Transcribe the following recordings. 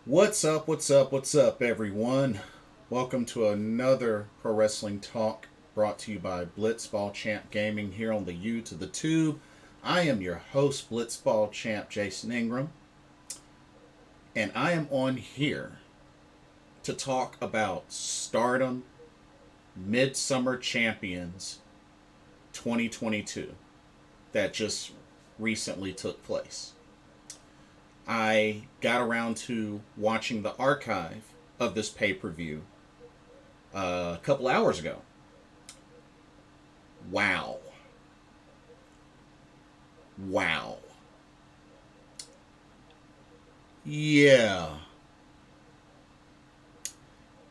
What's up, what's up, what's up, everyone? Welcome to another Pro Wrestling Talk brought to you by Blitzball Champ Gaming here on the U to the Tube. I am your host, Blitzball Champ Jason Ingram, and I am on here to talk about Stardom Mid Summer Champions 2022 that just recently took place. I got around to watching the archive of this pay per view a couple hours ago. Wow. Wow. Yeah.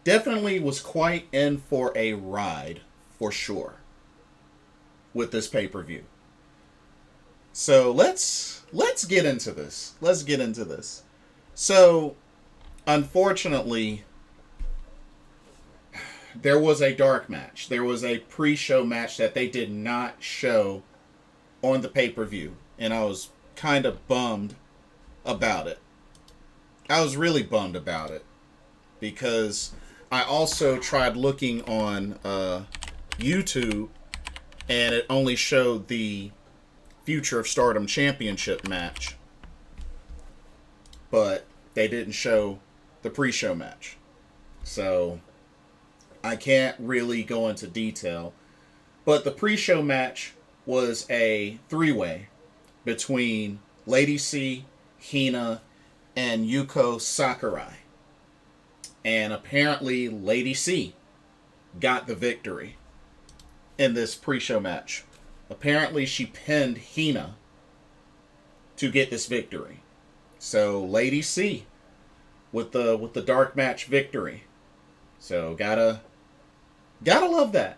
Definitely was quite in for a ride, for sure, with this pay per view. So let's get into this. Let's get into this. So, unfortunately, there was a dark match. There was a pre-show match that they did not show on the pay-per-view, and I was kind of bummed about it. I was really bummed about it because I also tried looking on YouTube, and it only showed the Future of Stardom Championship match, but they didn't show the pre-show match. So I can't really go into detail, but the pre-show match was a three-way between Lady C, Hina, and Yuko Sakurai. And apparently Lady C got the victory in this pre-show match. Apparently she pinned Hina to get this victory. So Lady C with the dark match victory. So gotta love that.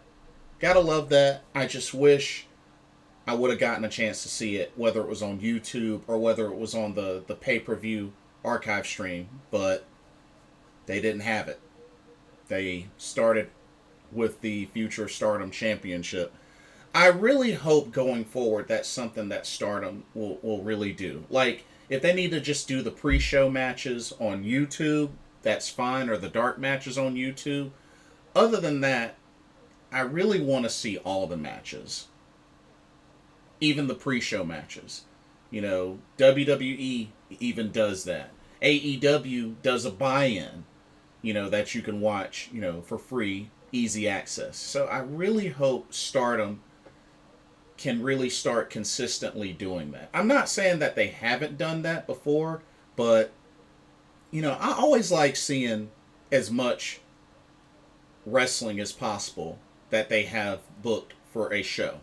Gotta love that. I just wish I would have gotten a chance to see it, whether it was on YouTube or whether it was on the pay-per-view archive stream, but they didn't have it. They started with the Future Stardom Championship. I really hope going forward that's something that Stardom will really do. Like, if they need to just do the pre-show matches on YouTube, that's fine, or the dark matches on YouTube. Other than that, I really want to see all the matches. Even the pre-show matches. You know, WWE even does that. AEW does a buy-in, that you can watch, for free, easy access. So I really hope Stardom can really start consistently doing that. I'm not saying that they haven't done that before, but I always like seeing as much wrestling as possible that they have booked for a show.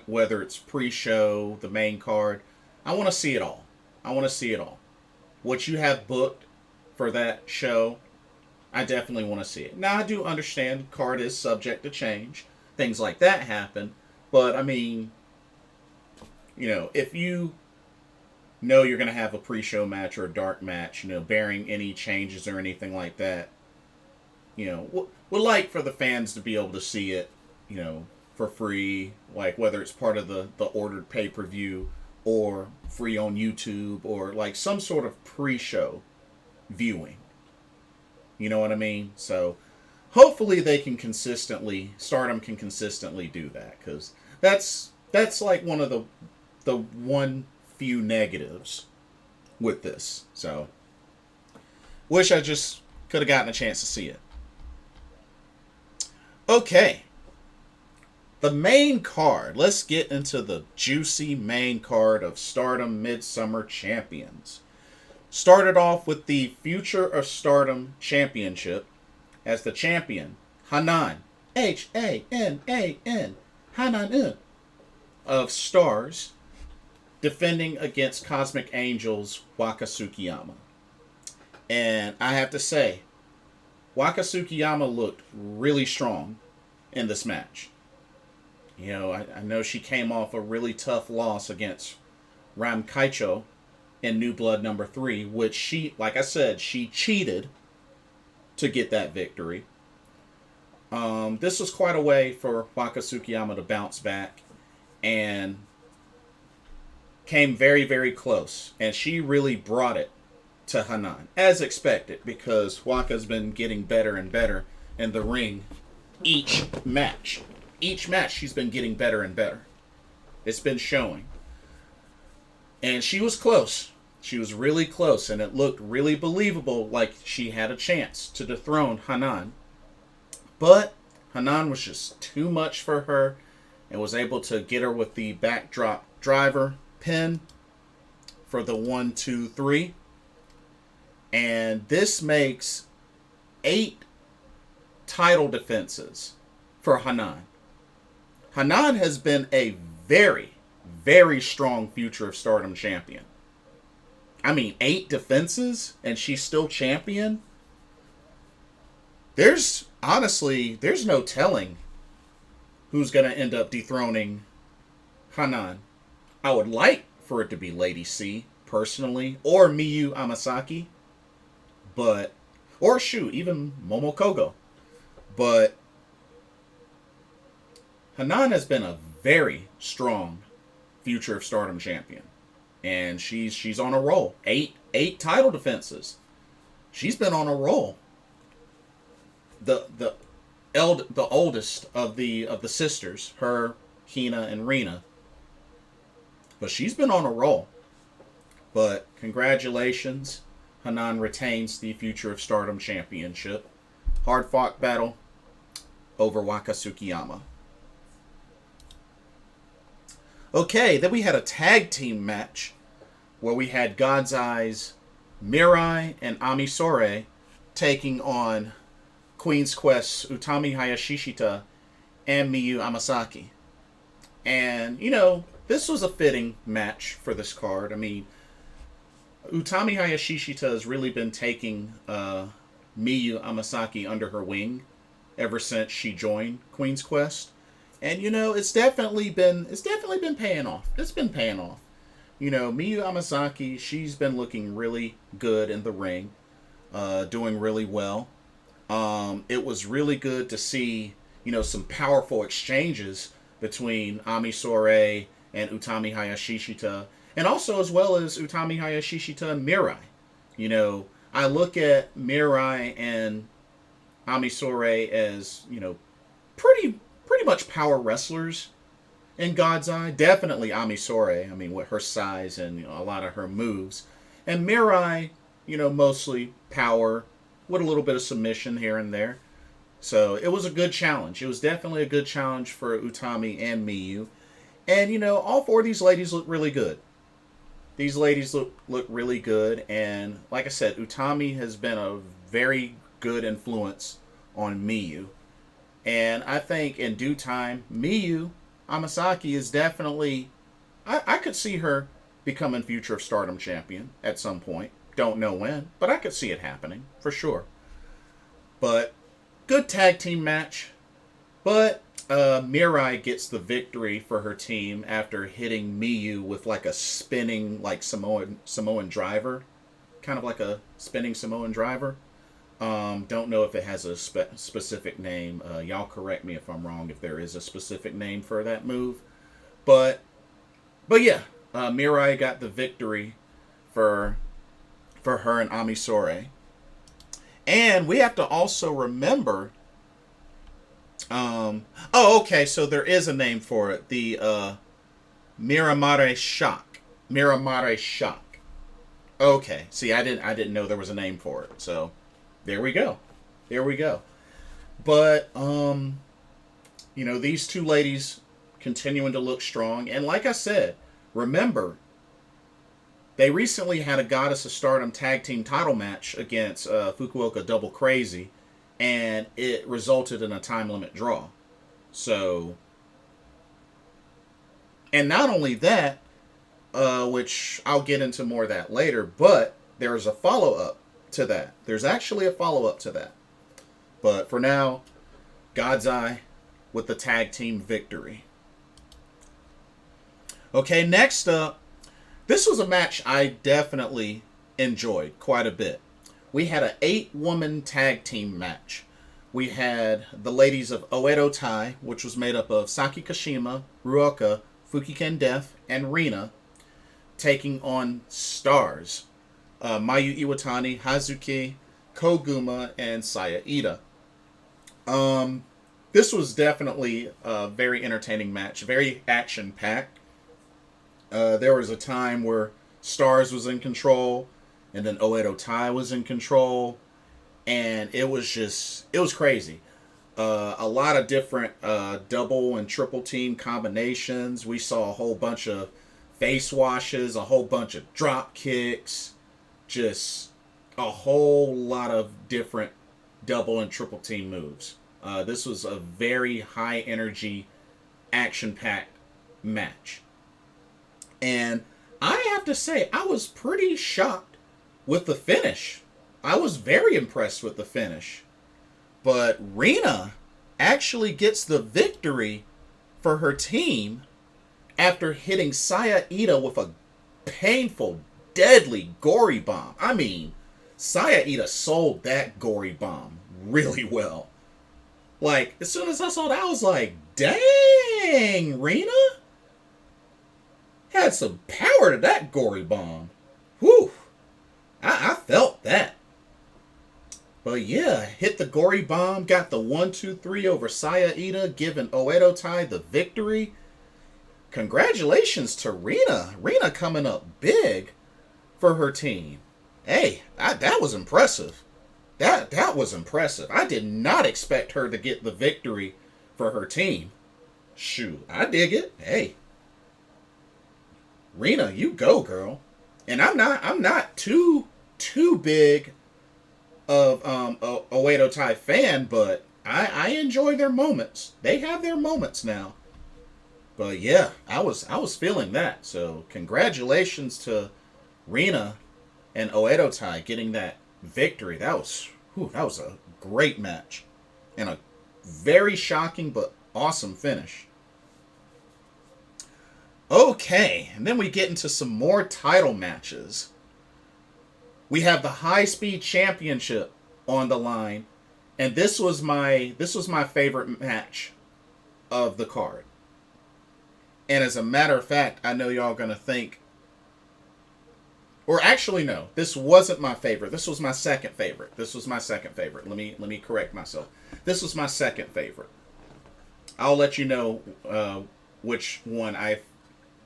Whether it's pre-show, the main card, I want to see it all. I want to see it all. What you have booked for that show, I definitely want to see it. Now, I do understand card is subject to change. Things like that happen. But, I mean, if you know you're going to have a pre-show match or a dark match, bearing any changes or anything like that, would like for the fans to be able to see it, for free, like whether it's part of the ordered pay-per-view or free on YouTube or like some sort of pre-show viewing. You know what I mean? So hopefully Stardom can consistently do that, because that's like one of the one few negatives with this. So wish I just could have gotten a chance to see it. Okay. The main card. Let's get into the juicy main card of Stardom Mid Summer Champions. Started off with the Future of Stardom Championship as the champion, Hanan, Hanan, Hanan of Stars, defending against Cosmic Angels, Waka Tsukiyama. And I have to say, Waka Tsukiyama looked really strong in this match. I know she came off a really tough loss against Ram Kaicho in New Blood number 3, which she, like I said, she cheated to get that victory. This was quite a way for Waka Tsukiyama to bounce back and came very, very close. And she really brought it to Hanan, as expected, because Waka's been getting better and better in the ring each match. Each match, she's been getting better and better. It's been showing. And she was close. She was really close, and it looked really believable, like she had a chance to dethrone Hanan. But Hanan was just too much for her and was able to get her with the backdrop driver pin for the 1, 2, 3. And this makes 8 title defenses for Hanan. Hanan has been a very, very strong Future of Stardom champion. I mean, 8 defenses and she's still champion? There's no telling who's going to end up dethroning Hanan. I would like for it to be Lady C, personally, or Miyu Amasaki, but, or shoot, even Momokogo. But Hanan has been a very strong Future of Stardom champion. And she's on a roll. 8 title defenses. She's been on a roll. The oldest of the sisters, her, Hina, and Rina. But she's been on a roll. But congratulations, Hanan retains the Future of Stardom championship. Hard fought battle over Waka Tsukiyama. Okay, then we had a tag team match where we had God's Eyes, Mirai, and Ami Sourei taking on Queen's Quest's Utami Hayashishita and Miyu Amasaki. And, you know, this was a fitting match for this card. I mean, Utami Hayashishita has really been taking Miyu Amasaki under her wing ever since she joined Queen's Quest. And, you know, it's definitely been paying off. It's been paying off. You know, Miyu Amasaki, she's been looking really good in the ring, doing really well. It was really good to see, you know, some powerful exchanges between Ami Sourei and Utami Hayashishita, and also as well as Utami Hayashishita and Mirai. You know, I look at Mirai and Ami Sourei as, you know, pretty much power wrestlers in God's Eye. Definitely Ami Sourei, I mean, with her size and, you know, a lot of her moves. And Mirai, you know, mostly power with a little bit of submission here and there. So it was a good challenge. It was definitely a good challenge for Utami and Miyu. And, you know, all 4 of these ladies look really good. These ladies look really good. And like I said, Utami has been a very good influence on Miyu. And I think in due time, Miyu Amasaki is definitely... I could see her becoming Future of Stardom champion at some point. Don't know when, but I could see it happening, for sure. But, good tag team match. But, Mirai gets the victory for her team after hitting Miyu with like a spinning, like Samoan driver. Kind of like a spinning Samoan driver. Don't know if it has a specific name. Y'all correct me if I'm wrong, if there is a specific name for that move. But yeah, Mirai got the victory for her and Ami Sourei. And we have to also remember... okay, so there is a name for it. The Miramare Shock. Miramare Shock. Okay, see, I didn't know there was a name for it, so... There we go. But, you know, these 2 ladies continuing to look strong. And like I said, remember, they recently had a Goddess of Stardom tag team title match against Fukuoka Double Crazy. And it resulted in a time limit draw. So, and not only that, which I'll get into more of that later, but there's a follow-up to that. There's actually a follow-up to that. But for now, God's Eye with the tag team victory. Okay, next up, this was a match I definitely enjoyed quite a bit. We had an 8-woman tag team match. We had the ladies of Oedo Tai, which was made up of Saki Kashima, Ruoka, Fukiken Death, and Rina, taking on Stars. Mayu Iwatani, Hazuki, Koguma, and Saya Ida. This was definitely a very entertaining match, very action packed. There was a time where Stars was in control, and then Oedo Tai was in control, and it was crazy. A lot of different double and triple team combinations. We saw a whole bunch of face washes, a whole bunch of drop kicks, just a whole lot of different double and triple team moves. This was a very high energy, action packed match. And I have to say, I was pretty shocked with the finish. I was very impressed with the finish. But Rina actually gets the victory for her team after hitting Saya Ida with a painful, deadly gory bomb. I mean, Saya Ida sold that gory bomb really well. Like, as soon as I saw that, I was like, dang, Rina had some power to that gory bomb. Whew. I felt that. But yeah, hit the gory bomb, got the 1-2-3 over Saya Ida, giving Oedo Tai the victory. Congratulations to Rina. Rina coming up big for her team. Hey, that was impressive. That was impressive. I did not expect her to get the victory for her team. Shoot, I dig it. Hey, Rina, you go, girl. And I'm not too big of Oedo Tai fan, but I enjoy their moments. They have their moments now. But yeah, I was feeling that. So congratulations to Rina and Oedo Tai getting that victory. That was a great match and a very shocking but awesome finish. Okay, and then we get into some more title matches. We have the High Speed Championship on the line, and this was my favorite match of the card. And as a matter of fact, I know y'all gonna think, or actually no, this wasn't my favorite. This was my second favorite. Let me correct myself. This was my second favorite. I'll let you know which one I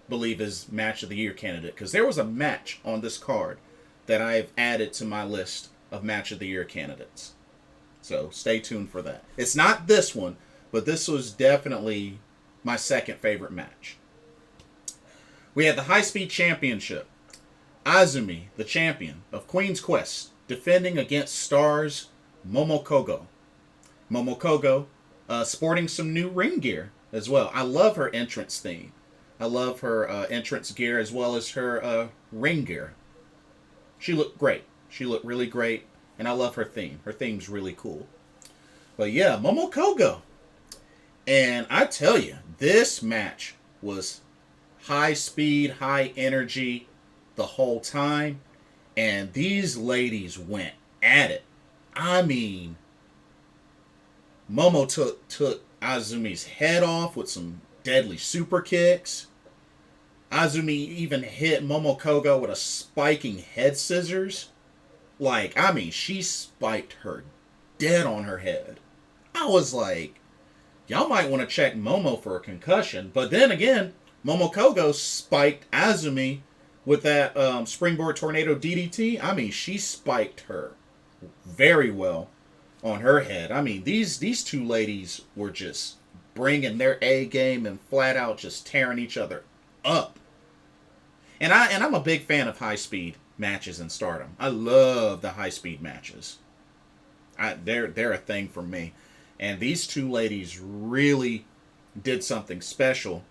believe is match of the year candidate, because there was a match on this card that I've added to my list of match of the year candidates. So stay tuned for that. It's not this one, but this was definitely my second favorite match. We had the High Speed Championship. Azumi, the champion of Queen's Quest, defending against Stars Momokogo. Momokogo sporting some new ring gear as well. I love her entrance theme. I love her entrance gear as well as her ring gear. She looked great. She looked really great. And I love her theme. Her theme's really cool. But yeah, Momokogo. And I tell you, this match was high speed, high energy the whole time. And these ladies went at it. I mean, Momo took Azumi's head off with some deadly super kicks. Azumi even hit Momokogo with a spiking head scissors. Like, I mean, she spiked her dead on her head. I was like, y'all might want to check Momo for a concussion. But then again, Momokogo spiked Azumi with that springboard tornado DDT. I mean, she spiked her very well on her head. I mean, these two ladies were just bringing their A game and flat out just tearing each other up. And I'm a big fan of high speed matches in Stardom. I love the high speed matches. They're a thing for me. And these two ladies really did something special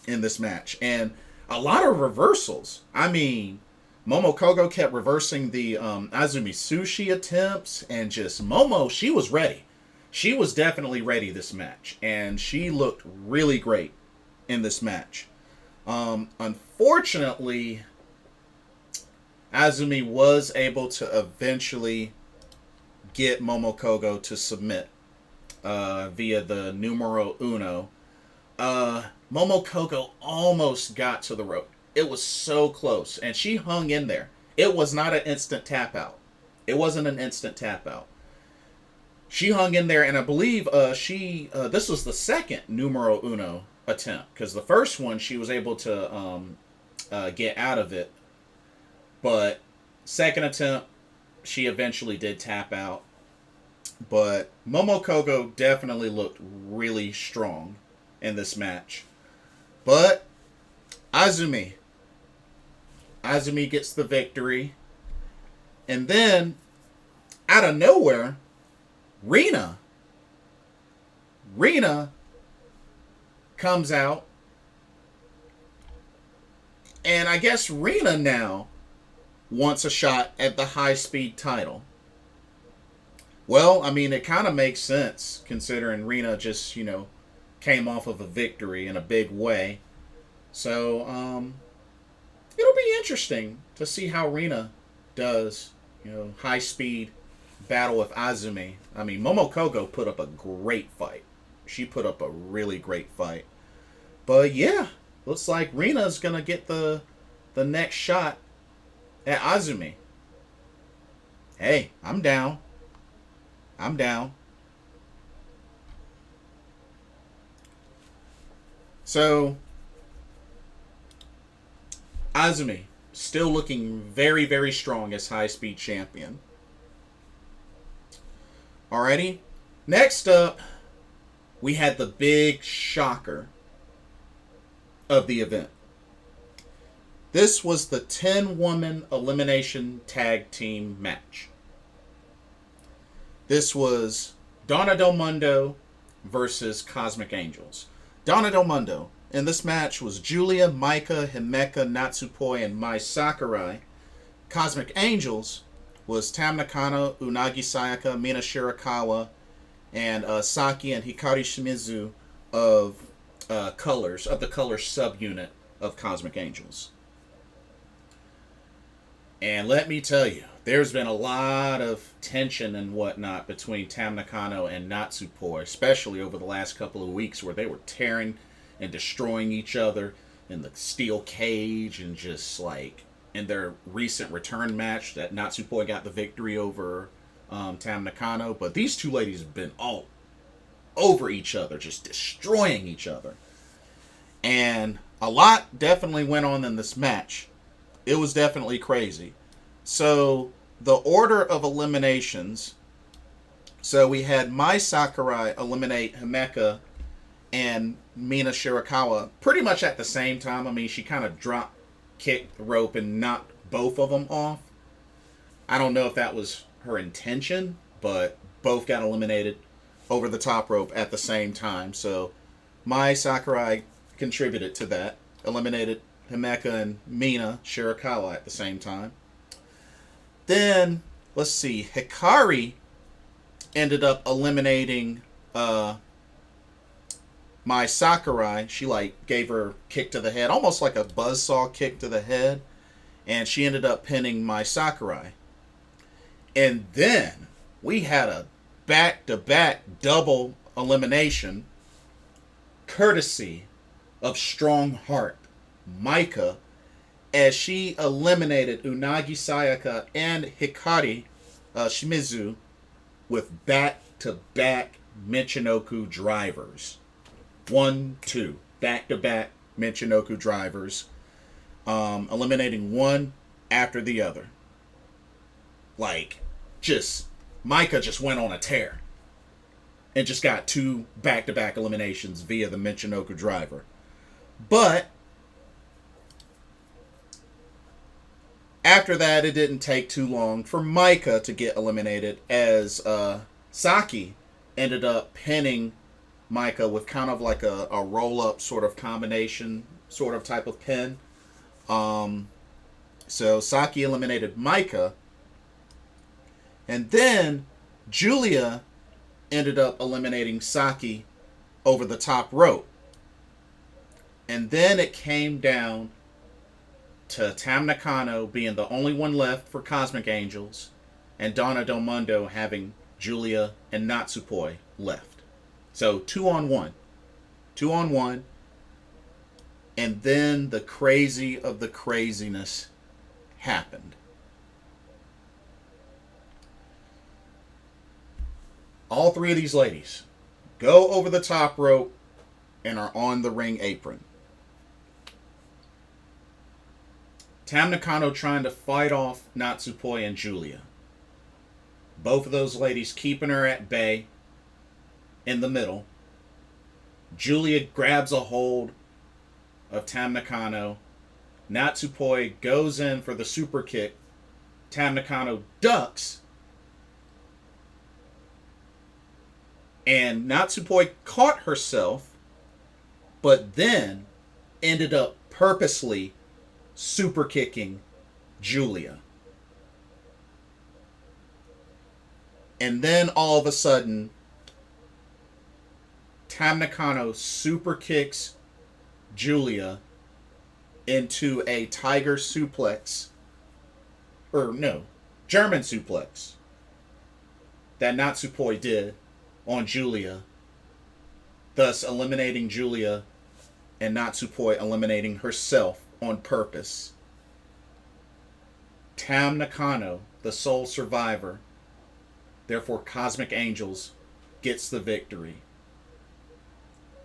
in this match. And a lot of reversals. I mean, Momokogo kept reversing the Azumi Sushi attempts, and just Momo, she was ready. She was definitely ready this match, and she looked really great in this match. Unfortunately, Azumi was able to eventually get Momokogo to submit via the numero uno. Momokogo almost got to the rope. It was so close, and she hung in there. It was not an instant tap out. It wasn't an instant tap out. She hung in there, and I believe this was the second numero uno attempt, because the first one she was able to get out of it, but second attempt she eventually did tap out. But Momokogo definitely looked really strong in this match. But Azumi gets the victory. And then, out of nowhere, Rina comes out. And I guess Rina now wants a shot at the high-speed title. Well, I mean, it kind of makes sense, considering Rina just, came off of a victory in a big way. So, it'll be interesting to see how Rina does, high-speed battle with Azumi. I mean, Momokogo put up a great fight. She put up a really great fight. But yeah, looks like Rina's going to get the next shot at Azumi. Hey, I'm down. So, Azumi, still looking very, very strong as high-speed champion. Alrighty. Next up, we had the big shocker of the event. This was the 10-woman elimination tag team match. This was Donna Del Mundo versus Cosmic Angels. Donna Del Mundo in this match was Julia, Maika, Himeka, Natsupoi, and Mai Sakurai. Cosmic Angels was Tam Nakano, Unagi Sayaka, Mina Shirakawa, and Saki and Hikari Shimizu of the Colors subunit of Cosmic Angels. And let me tell you, there's been a lot of tension and whatnot between Tam Nakano and Natsupoi, especially over the last couple of weeks, where they were tearing and destroying each other in the steel cage, and just like in their recent return match that Natsupoi got the victory over Tam Nakano. But these two ladies have been all over each other, just destroying each other. And a lot definitely went on in this match. It was definitely crazy. So, the order of eliminations. So, we had Mai Sakurai eliminate Himeka and Mina Shirakawa pretty much at the same time. I mean, she kind of drop kicked the rope and knocked both of them off. I don't know if that was her intention, but both got eliminated over the top rope at the same time. So, Mai Sakurai contributed to that. Eliminated Himeka and Mina Shirakawa at the same time. Then, let's see, Hikari ended up eliminating Mai Sakurai. She gave her a kick to the head, almost like a buzzsaw kick to the head, and she ended up pinning Mai Sakurai. And then we had a back-to-back double elimination, courtesy of Strong Heart Maika, as she eliminated Unagi Sayaka and Hikari Shimizu with back-to-back Michinoku drivers. 1-2. Back-to-back Michinoku drivers. Eliminating one after the other. Maika just went on a tear. And just got 2 back-to-back eliminations via the Michinoku driver. But after that, it didn't take too long for Maika to get eliminated, as Saki ended up pinning Maika with kind of like a roll-up sort of combination, sort of type of pin. So Saki eliminated Maika. And then Julia ended up eliminating Saki over the top rope. And then it came down to Tam Nakano being the only one left for Cosmic Angels, and Donna Del Mundo having Julia and Natsupoi left. So 2-on-1. 2-on-1. And then the crazy of the craziness happened. All three of these ladies go over the top rope and are on the ring apron. Tam Nakano trying to fight off Natsupoi and Julia. Both of those ladies keeping her at bay in the middle. Julia grabs a hold of Tam Nakano. Natsupoi goes in for the super kick. Tam Nakano ducks. And Natsupoi caught herself, but then ended up purposely super kicking Julia. And then all of a sudden, Tam Nakano super kicks Julia into a tiger suplex. Or no, German suplex. That Natsupoi did on Julia. Thus eliminating Julia and Natsupoi eliminating herself on purpose. Tam Nakano, the sole survivor, therefore Cosmic Angels, gets the victory.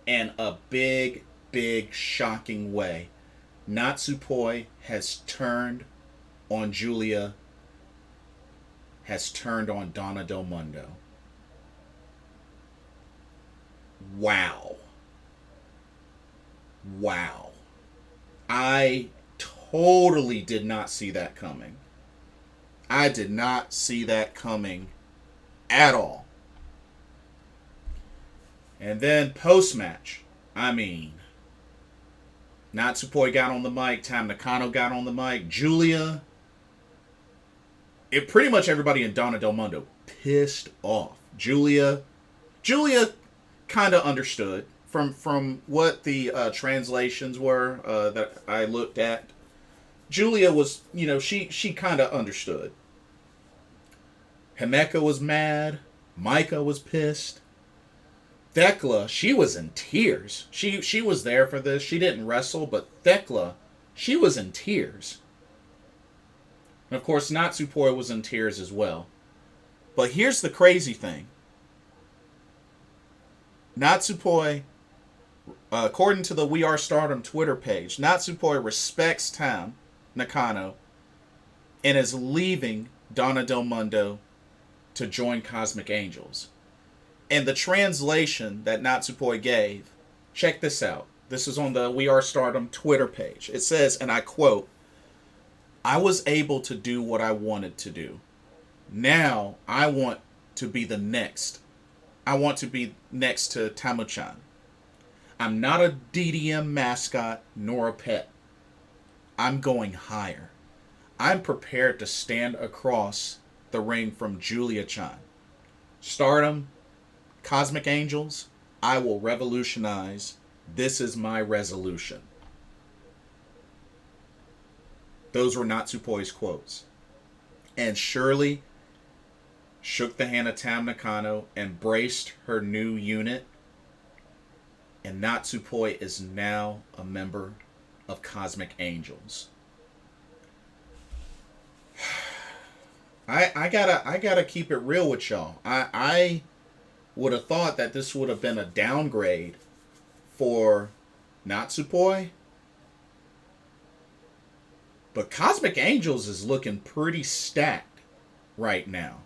In a big, big, shocking way, Natsupoi has turned on Julia, has turned on Donna Del Mundo. Wow. Wow. I totally did not see that coming. I did not see that coming at all. And then post-match, I mean, Natsupoi got on the mic, Tam Nakano got on the mic, Julia, pretty much everybody in Donna Del Mundo pissed off. Julia kind of understood from what the translations were that I looked at. Julia was, she kind of understood. Himeka was mad. Micah was pissed. Thekla, she was in tears. She was there for this. She didn't wrestle, but Thekla, she was in tears. And of course, Natsupoi was in tears as well. But here's the crazy thing. Natsupoi, according to the We Are Stardom Twitter page, Natsupoi respects Tam Nakano and is leaving Donna Del Mundo to join Cosmic Angels. And the translation that Natsupoi gave, check this out. This is on the We Are Stardom Twitter page. It says, and I quote, "I was able to do what I wanted to do. Now I want to be the next. I want to be next to Tamu-chan. I'm not a DDM mascot nor a pet. I'm going higher. I'm prepared to stand across the ring from Julia-chan. Stardom, Cosmic Angels, I will revolutionize. This is my resolution." Those were Natsupoi's quotes. And Shirley shook the hand of Tam Nakano, embraced her new unit, and Natsupoi is now a member of Cosmic Angels. I gotta keep it real with y'all. I would have thought that this would have been a downgrade for Natsupoi. But Cosmic Angels is looking pretty stacked right now.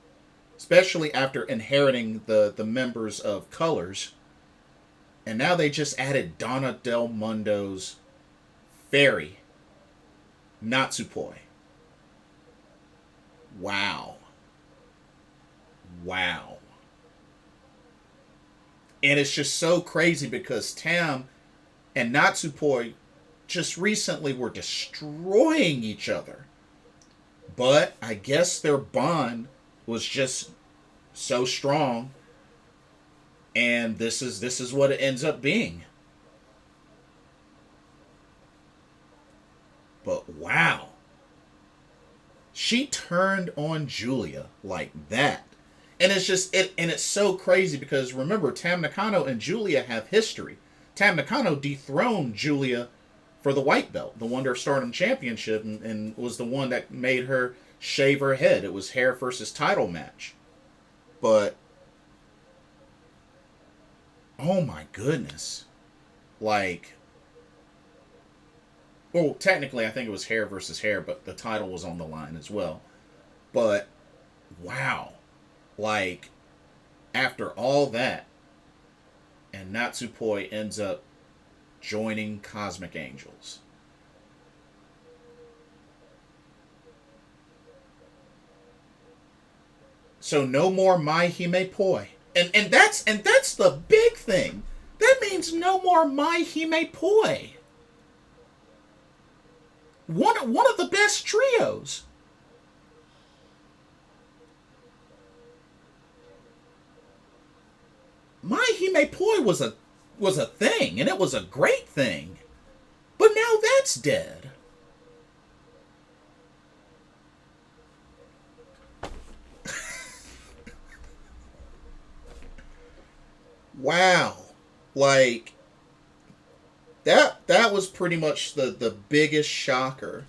Especially after inheriting the members of Colors. And now they just added Donna Del Mundo's fairy, Natsupoi. Wow. Wow. And it's just so crazy because Tam and Natsupoi just recently were destroying each other. But I guess their bond was just so strong. And this is what it ends up being. But wow. She turned on Julia like that. And it's just it's so crazy because remember, Tam Nakano and Julia have history. Tam Nakano dethroned Julia for the white belt, the Wonder of Stardom Championship, and was the one that made her shave her head. It was hair versus title match. But Oh my goodness. Like, well, technically, I think it was hair versus hair, but the title was on the line as well. But, wow. Like, after all that, and Natsupoi ends up joining Cosmic Angels. So no more Mai Hime Poi. And that's the big thing. That means no more Mai Hime Poi. One of the best trios. Mai Hime Poi was a thing, and it was a great thing. But now that's dead. Wow. Like, that was pretty much the biggest shocker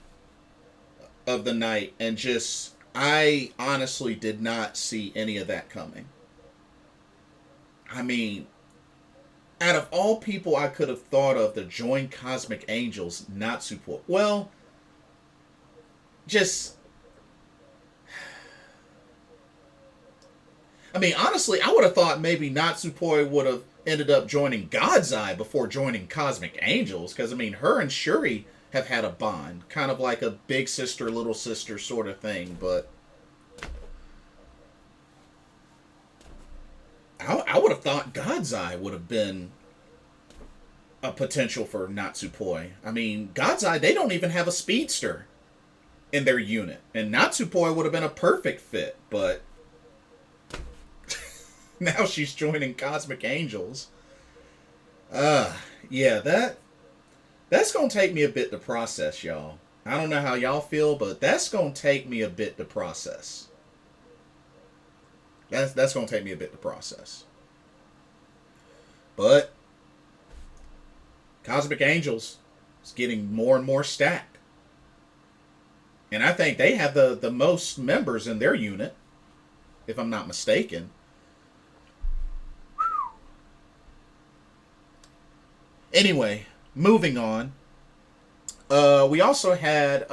of the night, and just I honestly did not see any of that coming. I mean, out of all people I could have thought of to join Cosmic Angels, Natsupoi. Well, just I mean, honestly, I would have thought maybe Natsupoi would have ended up joining God's Eye before joining Cosmic Angels, because I mean, her and Shuri have had a bond, kind of like a big sister, little sister sort of thing. But I would have thought God's Eye would have been a potential for Natsupoi. I mean, God's Eye, they don't even have a speedster in their unit, and Natsupoi would have been a perfect fit, but now she's joining Cosmic Angels. Yeah, that's gonna take me a bit to process, y'all. I don't know how y'all feel, but that's gonna take me a bit to process. That's gonna take me a bit to process. But Cosmic Angels is getting more and more stacked. And I think they have the most members in their unit, if I'm not mistaken. Anyway, moving on. We also had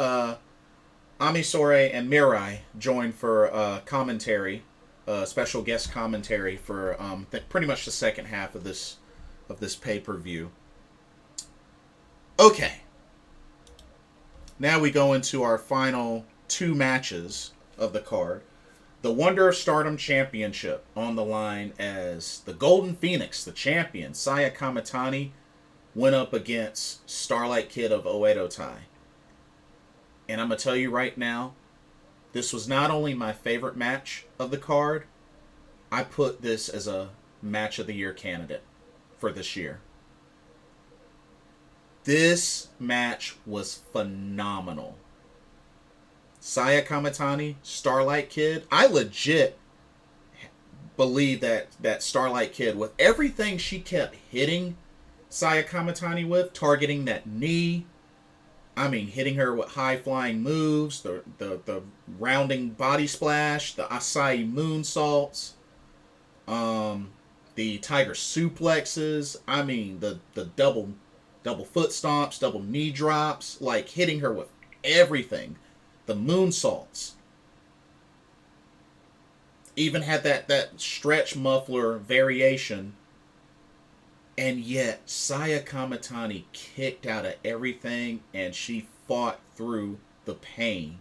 Amisore and Mirai join for commentary, special guest commentary for pretty much the second half of this pay-per-view. Okay. Now we go into our final two matches of the card. The Wonder of Stardom Championship on the line, as the Golden Phoenix, the champion, Saya Kamitani, went up against Starlight Kid of Oedo Tai. And I'm going to tell you right now, this was not only my favorite match of the card, I put this as a match of the year candidate for this year. This match was phenomenal. Saya Kamitani, Starlight Kid. I legit believe that Starlight Kid, with everything she kept hitting Saya Kamitani with, targeting that knee, I mean, hitting her with high-flying moves, the rounding body splash, the acai moonsaults, the tiger suplexes, I mean, the double foot stomps, double knee drops, like hitting her with everything. The moonsaults. Even had that stretch muffler variation. And yet, Saya Kamitani kicked out of everything, and she fought through the pain.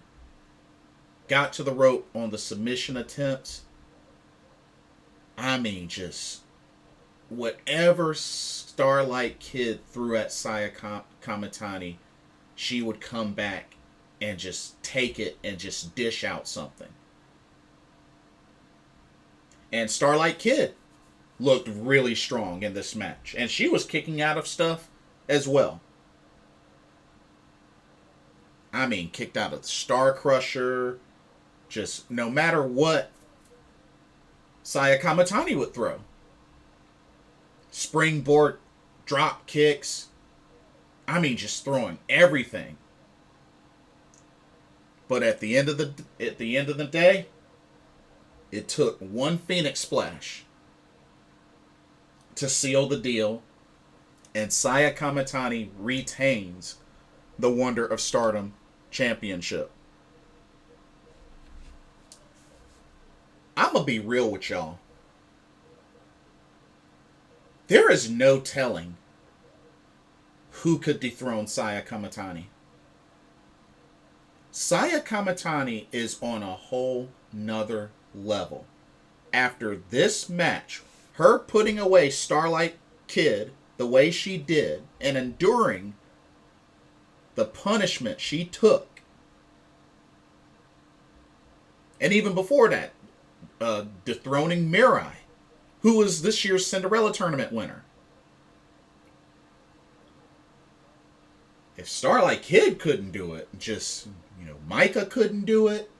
Got to the rope on the submission attempts. I mean, just whatever Starlight Kid threw at Saya Kamitani, she would come back and just take it and just dish out something. And Starlight Kid looked really strong in this match. And she was kicking out of stuff as well. I mean, kicked out of the Star Crusher. Just no matter what Saya Kamitani would throw. Springboard drop kicks. I mean, just throwing everything. But at the end of the day, it took one Phoenix Splash to seal the deal, and Saya Kamitani retains the Wonder of Stardom Championship. I'm going to be real with y'all. There is no telling who could dethrone Saya Kamitani. Saya Kamitani is on a whole nother level. After this match, her putting away Starlight Kid the way she did and enduring the punishment she took. And even before that, dethroning Mirai, who was this year's Cinderella tournament winner. If Starlight Kid couldn't do it, just, Micah couldn't do it.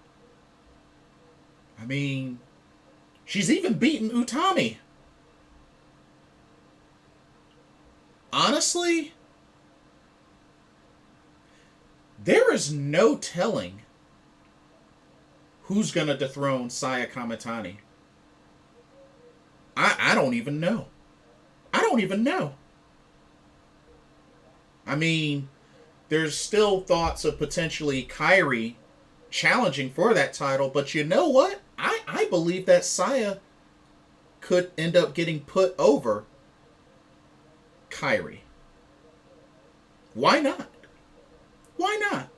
I mean, she's even beaten Utami. Honestly, there is no telling who's going to dethrone Saya Kamitani. I don't even know. I don't even know. I mean, there's still thoughts of potentially Kairi challenging for that title, but you know what? I believe that Saya could end up getting put over Kairi. Why not? Why not?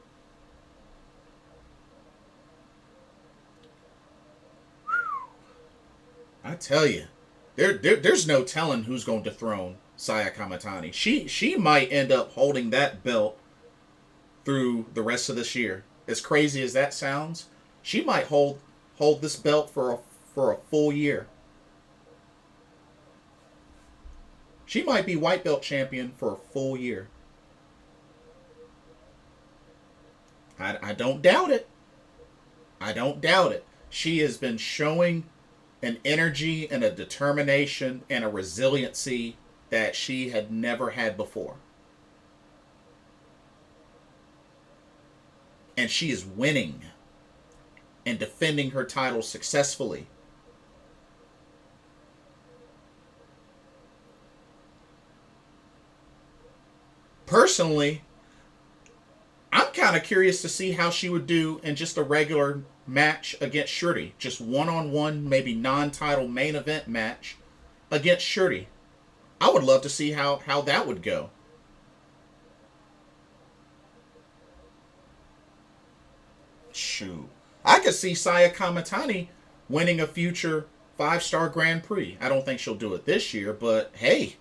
I tell you, there's no telling who's going to dethrone Saya Kamitani. She might end up holding that belt through the rest of this year. As crazy as that sounds, she might hold this belt for a full year. She might be white belt champion for a full year. I don't doubt it. I don't doubt it. She has been showing an energy and a determination and a resiliency that she had never had before. And she is winning and defending her title successfully. Personally, I'm kind of curious to see how she would do in just a regular match against Shruti. Just one-on-one, maybe non-title main event match against Shruti. I would love to see how that would go. Shoot. I could see Saya Kamitani winning a future 5-star Grand Prix. I don't think she'll do it this year, but hey.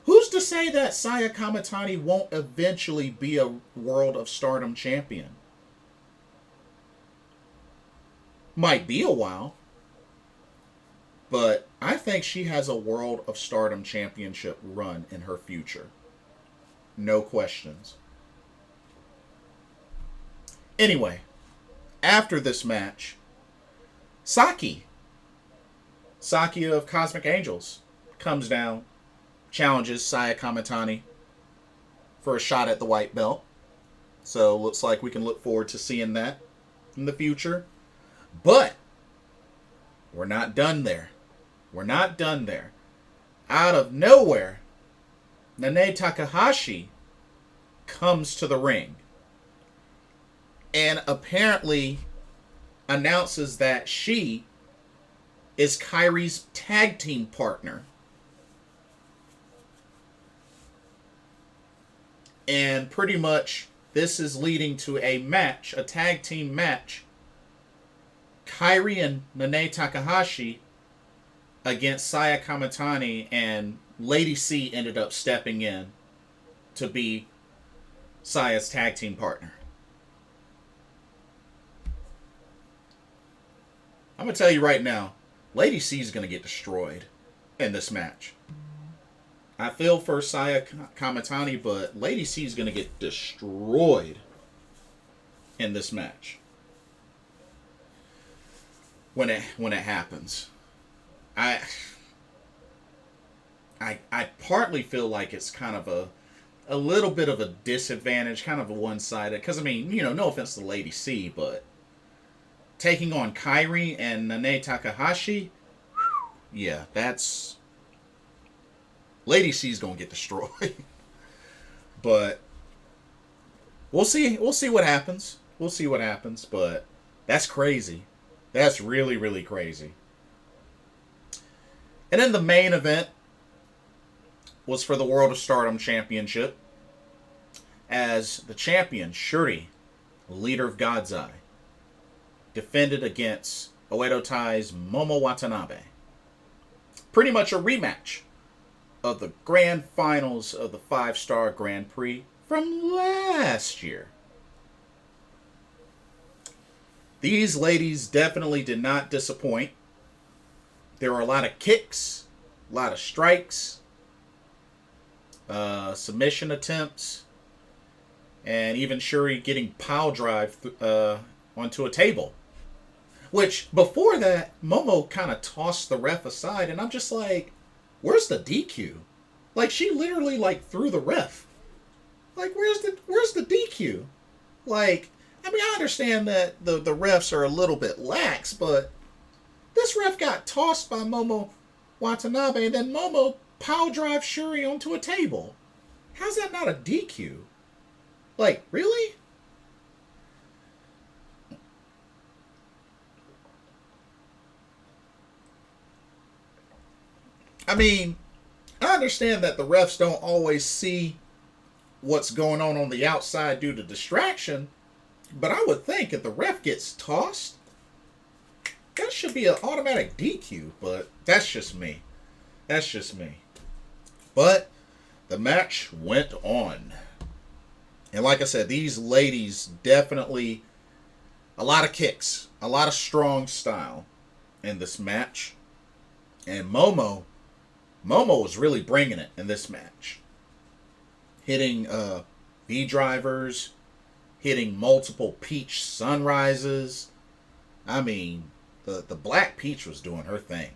Who's to say that Saya Kamitani won't eventually be a World of Stardom champion? Might be a while. But I think she has a World of Stardom championship run in her future. No questions. Anyway, after this match, Saki of Cosmic Angels comes down, challenges Saya Kamitani for a shot at the white belt. So looks like we can look forward to seeing that in the future. But we're not done there. We're not done there. Out of nowhere, Nanae Takahashi comes to the ring and apparently announces that she is Kairi's tag team partner. And pretty much this is leading to a match, a tag team match. Kairi and Nanae Takahashi against Saya Kamitani, and Lady C ended up stepping in to be Saya's tag team partner. I'm going to tell you right now, Lady C is going to get destroyed in this match. I feel for Saya Kamitani, but Lady C is going to get destroyed in this match. When it happens. I partly feel like it's kind of a little bit of a disadvantage, kind of a one-sided, because I mean, no offense to Lady C, but taking on Kairi and Nanae Takahashi, yeah, that's Lady C's gonna get destroyed. But we'll see. We'll see what happens. We'll see what happens. But that's crazy. That's really, really crazy. And then the main event was for the World of Stardom Championship, as the champion, Shuri, leader of God's Eye, defended against Oedo Tai's Momo Watanabe. Pretty much a rematch of the grand finals of the 5-Star Grand Prix from last year. These ladies definitely did not disappoint. There were a lot of kicks, a lot of strikes, submission attempts, and even Shuri getting pile drive onto a table. Which, before that, Momo kind of tossed the ref aside, and I'm just like, where's the DQ? Like, she literally, like, threw the ref. Like, where's the DQ? Like, I mean, I understand that the refs are a little bit lax, but this ref got tossed by Momo Watanabe, and then Momo pile drive Shuri onto a table. How's that not a DQ? Like, really? I mean, I understand that the refs don't always see what's going on the outside due to distraction, but I would think if the ref gets tossed, that should be an automatic DQ, but that's just me. That's just me. But the match went on. And like I said, these ladies definitely, a lot of kicks, a lot of strong style in this match. And Momo was really bringing it in this match. Hitting V-drivers, hitting multiple Peach sunrises. I mean, the Black Peach was doing her thing.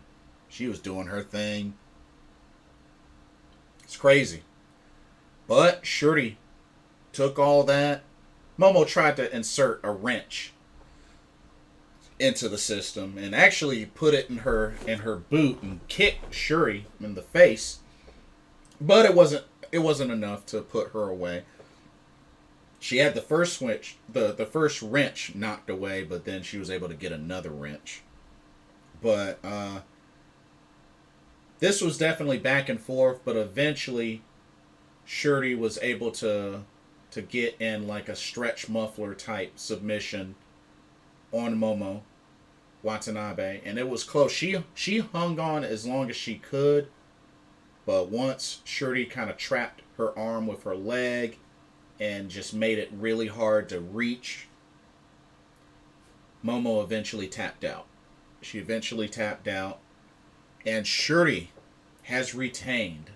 She was doing her thing. It's crazy. But Shuri took all that. Momo tried to insert a wrench into the system and actually put it in her boot and kicked Shuri in the face. But it wasn't enough to put her away. She had the first wrench knocked away, but then she was able to get another wrench. But this was definitely back and forth, but eventually Shuri was able to get in like a stretch muffler type submission on Momo Watanabe, and it was close. She hung on as long as she could, but once Shuri kind of trapped her arm with her leg and just made it really hard to reach, Momo eventually tapped out. She eventually tapped out, and Shuri has retained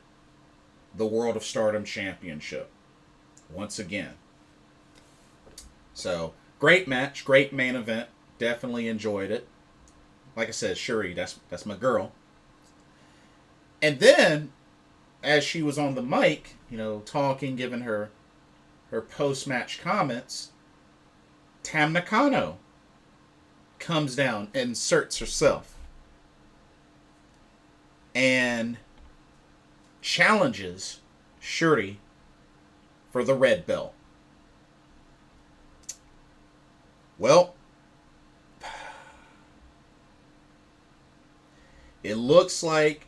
the World of Stardom Championship once again. So, great match, great main event. Definitely enjoyed it. Like I said, Shuri, that's my girl. And then, as she was on the mic, talking, giving her post-match comments, Tam Nakano comes down and inserts herself and challenges Shuri for the red belt. Well, it looks like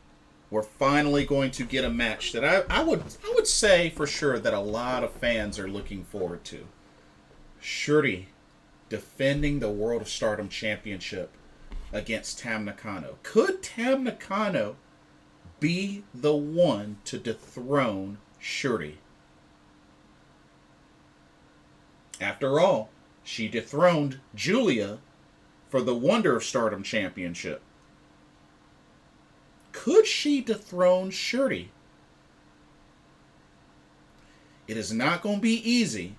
we're finally going to get a match that I would say for sure that a lot of fans are looking forward to. Shuri defending the World of Stardom Championship against Tam Nakano. Could Tam Nakano be the one to dethrone Shuri? After all, she dethroned Julia for the Wonder of Stardom Championship. Could she dethrone Shuri? It is not going to be easy.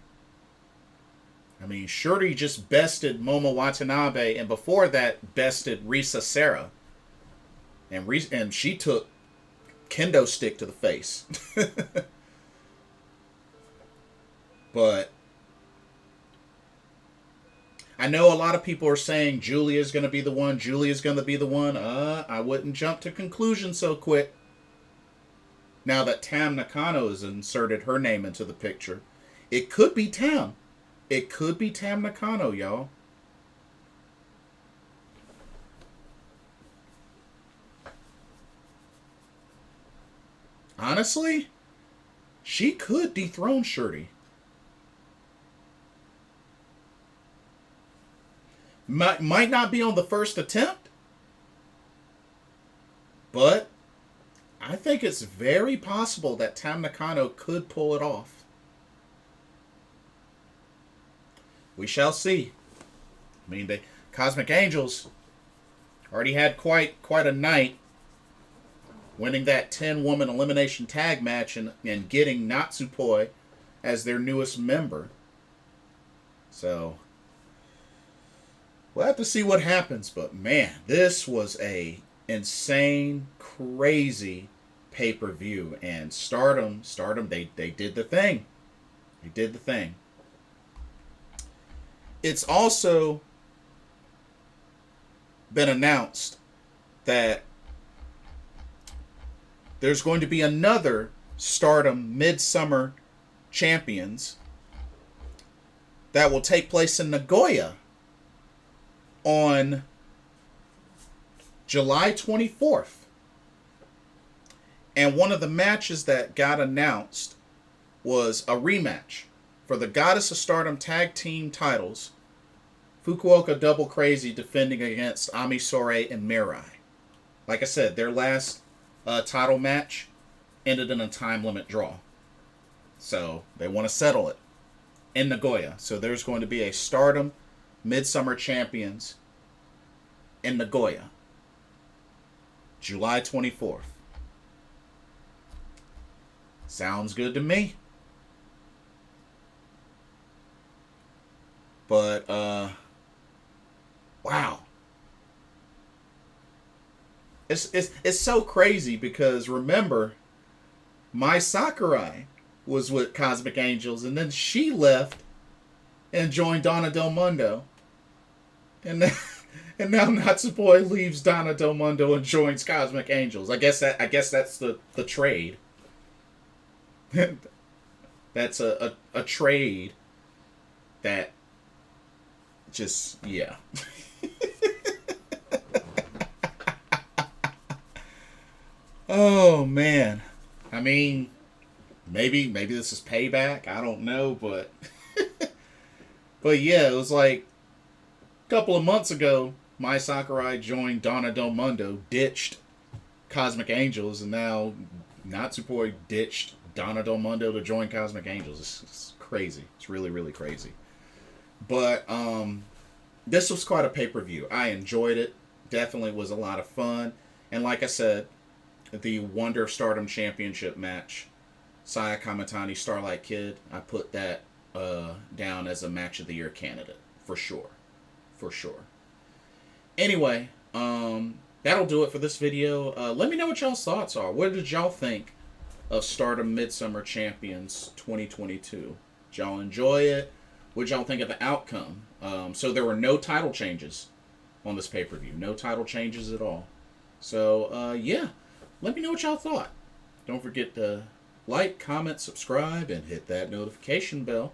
I mean, Shuri just bested Momo Watanabe, and before that, bested Risa Sera. And she took kendo stick to the face. But I know a lot of people are saying Julia's going to be the one. Julia's going to be the one. I wouldn't jump to conclusions so quick. Now that Tam Nakano has inserted her name into the picture, it could be Tam. It could be Tam Nakano, y'all. Honestly, she could dethrone Shirley. Might not be on the first attempt, but I think it's very possible that Tam Nakano could pull it off. We shall see. I mean, the Cosmic Angels already had quite a night, winning that 10-woman elimination tag match and getting Natsupoi as their newest member. So we'll have to see what happens. But man, this was a insane, crazy pay-per-view. And Stardom, they did the thing. They did the thing. It's also been announced that there's going to be another Stardom Mid Summer Champions that will take place in Nagoya on July 24th. And one of the matches that got announced was a rematch for the Goddess of Stardom tag team titles. Fukuoka Double Crazy defending against Ami Sourei and Mirai. Like I said, their last title match ended in a time limit draw. So they want to settle it in Nagoya. So there's going to be a Stardom Midsummer Champions in Nagoya, July 24th. Sounds good to me. But, wow. It's so crazy because remember, Mai Sakurai was with Cosmic Angels and then she left and joined Donna Del Mundo. And now Natsupoi leaves Donna Del Mundo and joins Cosmic Angels. I guess that's the trade. That's a trade that just, yeah. Oh man. I mean, maybe this is payback. I don't know, but but yeah, it was like a couple of months ago, Mai Sakurai joined Donna Del Mundo, ditched Cosmic Angels, and now Natsupoi ditched Donna Del Mundo to join Cosmic Angels. It's crazy. It's really, really crazy. But this was quite a pay-per-view. I enjoyed it. Definitely was a lot of fun. And like I said, the Wonder of Stardom Championship match, Saya Kamitani, Starlight Kid, I put that down as a Match of the Year candidate. For sure. For sure. Anyway, that'll do it for this video. Let me know what y'all's thoughts are. What did y'all think of Stardom Midsummer Champions 2022? Did y'all enjoy it? What did y'all think of the outcome? So there were no title changes on this pay-per-view. No title changes at all. So, yeah. Let me know what y'all thought. Don't forget to like, comment, subscribe, and hit that notification bell.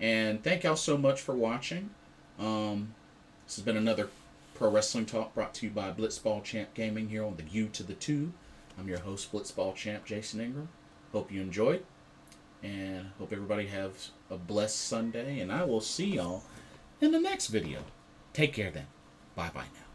And thank y'all so much for watching. This has been another Pro Wrestling Talk brought to you by Blitzball Champ Gaming here on the U to the 2. I'm your host, Blitzball Champ Jason Ingram. Hope you enjoyed. And hope everybody has a blessed Sunday. And I will see y'all in the next video. Take care then. Bye-bye now.